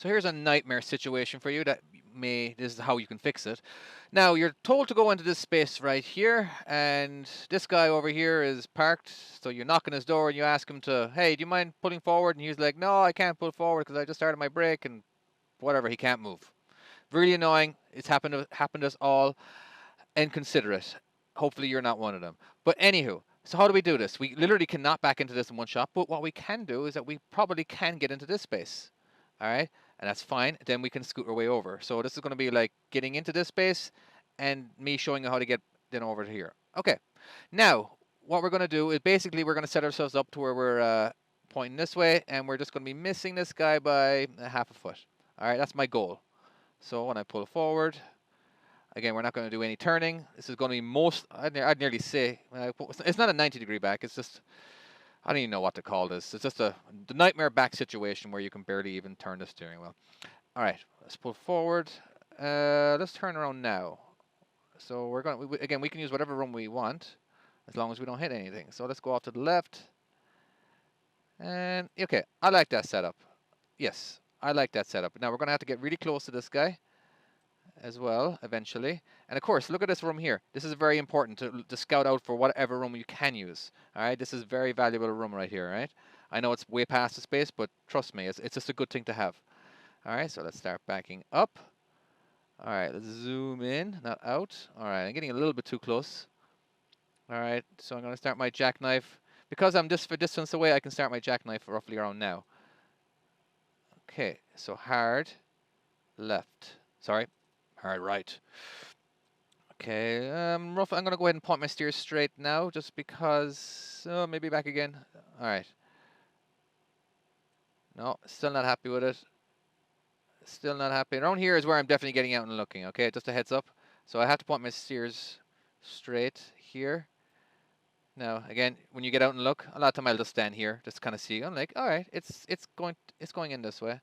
So here's a nightmare situation for you that this is how you can fix it. Now you're told to go into this space right here, and this guy over here is parked. So you knock on his door and you ask him to, hey, do you mind pulling forward? And he's like, no, I can't pull forward because I just started my brake and whatever, he can't move. Really annoying. It's happened to us all. Inconsiderate. Hopefully you're not one of them. But anywho, so how do we do this? We literally cannot back into this in one shot, but what we can do is that we probably can get into this space. All right? And that's fine. Then we can scoot our way over. So this is going to be like getting into this space and me showing you how to get then over to here. Okay. Now, what we're going to do is basically we're going to set ourselves up to where we're pointing this way, and we're just going to be missing this guy by a half a foot. All right, that's my goal. So when I pull forward, again, we're not going to do any turning. This is going to be I'd nearly say, it's not a 90-degree back. It's just, I don't even know what to call this. It's just the nightmare back situation where you can barely even turn the steering wheel. All right, let's pull forward. Let's turn around now. So we're going to, again, we can use whatever room we want as long as we don't hit anything. So let's go off to the left. And, okay, I like that setup. Yes, I like that setup. Now we're going to have to get really close to this guy as well eventually. And of course, look at this room here. This is very important to scout out for whatever room you can use. All right, this is very valuable room right here. Right, I know it's way past the space, but trust me, it's just a good thing to have. All right, so let's start backing up. All right, let's zoom in, not out. All right, I'm getting a little bit too close. All right, so I'm going to start my jackknife. Because I'm this distance away, I can start my jackknife roughly around now. Okay, so hard left. Sorry, hard right. Okay, rough. I'm gonna go ahead and point my steers straight now, just because. Oh, maybe back again. All right. No, still not happy with it. Still not happy. Around here is where I'm definitely getting out and looking. Okay, just a heads up. So I have to point my steers straight here. Now, again, when you get out and look, a lot of time I'll just stand here, just kind of see. I'm like, all right, it's going in this way,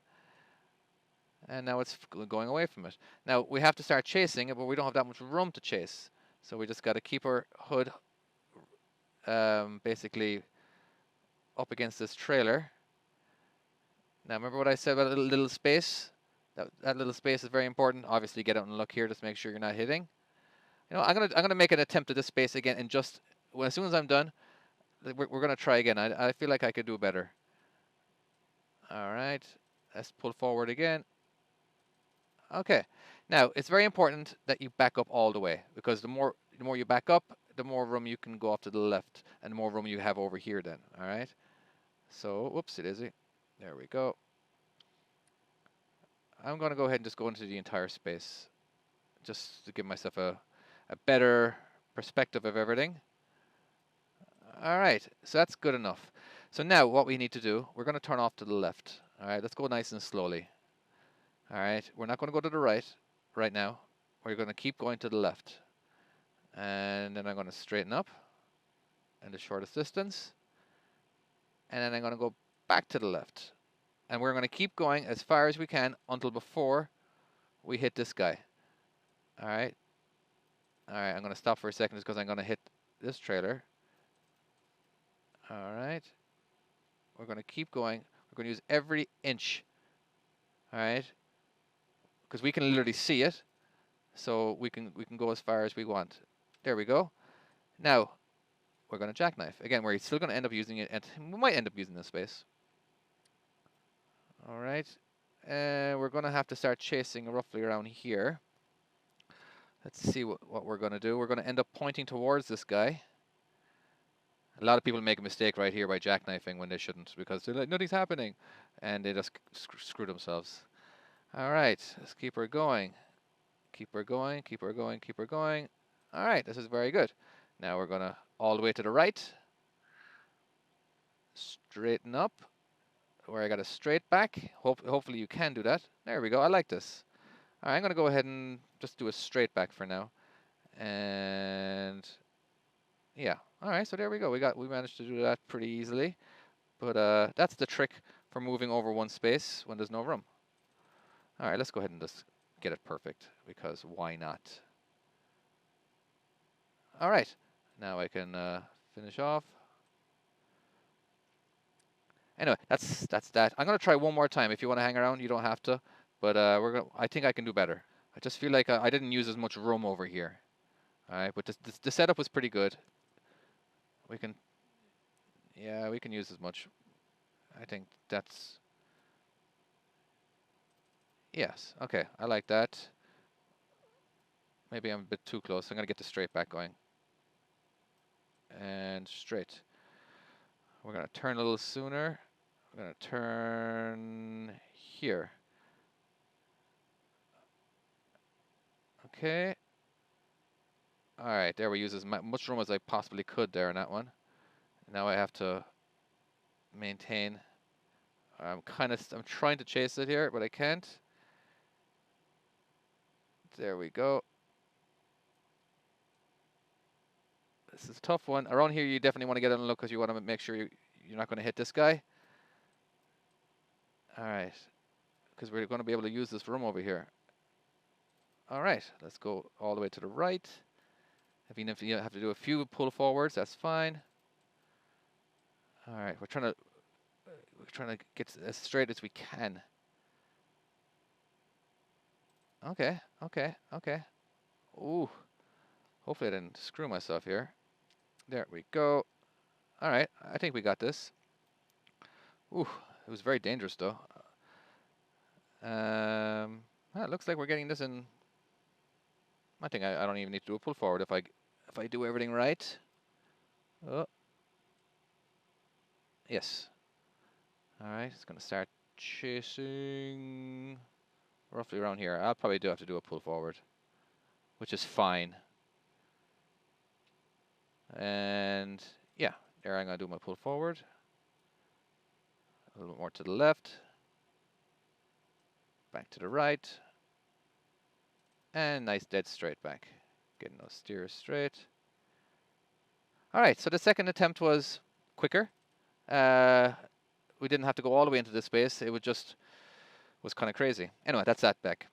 and now it's going away from it. Now we have to start chasing it, but we don't have that much room to chase. So we just got to keep our hood basically up against this trailer. Now remember what I said about a little space? That little space is very important. Obviously get out and look here just to make sure you're not hitting. You know, I'm gonna make an attempt at this space again, and just as soon as I'm done, we're gonna try again. I feel like I could do better. All right, let's pull forward again. Okay, now it's very important that you back up all the way, because the more you back up, the more room you can go off to the left, and the more room you have over here then. All right. So, whoops, it is. There we go. I'm going to go ahead and just go into the entire space, just to give myself a better perspective of everything. All right, so that's good enough. So now what we need to do, we're going to turn off to the left. All right, let's go nice and slowly. All right, we're not going to go to the right now. We're going to keep going to the left. And then I'm going to straighten up in the shortest distance. And then I'm going to go back to the left. And we're going to keep going as far as we can until before we hit this guy. All right. All right, I'm going to stop for a second just because I'm going to hit this trailer. All right. We're going to keep going. We're going to use every inch. All right. Because we can literally see it. So we can go as far as we want. There we go. Now, we're going to jackknife. Again, we're still going to end up using it, and we might end up using this space. All right. And we're going to have to start chasing roughly around here. Let's see what we're going to do. We're going to end up pointing towards this guy. A lot of people make a mistake right here by jackknifing when they shouldn't, because they're like, nothing's happening, and they just screw themselves. All right, let's keep her going. Keep her going, keep her going, keep her going. All right, this is very good. Now we're going to all the way to the right. Straighten up, where I got a straight back. Hopefully you can do that. There we go, I like this. All right, I'm going to go ahead and just do a straight back for now. And yeah, all right, so there we go. We managed to do that pretty easily. But that's the trick for moving over one space when there's no room. All right, let's go ahead and just get it perfect, because why not? All right, now I can finish off. Anyway, that's that. I'm gonna try one more time. If you want to hang around, you don't have to. But I think I can do better. I just feel like I didn't use as much room over here. All right, but the setup was pretty good. We can, yeah, we can use as much. I think that's, yes. Okay, I like that. Maybe I'm a bit too close. I'm gonna get the straight back going. And straight. We're gonna turn a little sooner. We're gonna turn here. Okay. All right, there we use as much room as I possibly could there in that one. Now I have to maintain. I'm trying to chase it here, but I can't. There we go. This is a tough one. Around here, you definitely want to get on a look because you want to make sure you're not going to hit this guy. All right, because we're going to be able to use this room over here. All right, let's go all the way to the right. Even if you have to do a few pull forwards, that's fine. All right, we're trying to get as straight as we can. Okay, okay, okay. Ooh, hopefully I didn't screw myself here. There we go. All right, I think we got this. Ooh, it was very dangerous though. Well, it looks like we're getting this in. I think I don't even need to do a pull forward if I do everything right. Oh, yes. All right, it's gonna start chasing roughly around here. I'll probably do have to do a pull forward, which is fine. And yeah, there I'm gonna do my pull forward. A little bit more to the left. Back to the right. And nice dead straight back. Getting those steers straight. All right, so the second attempt was quicker. We didn't have to go all the way into this space. It was kind of crazy. Anyway, that's that back.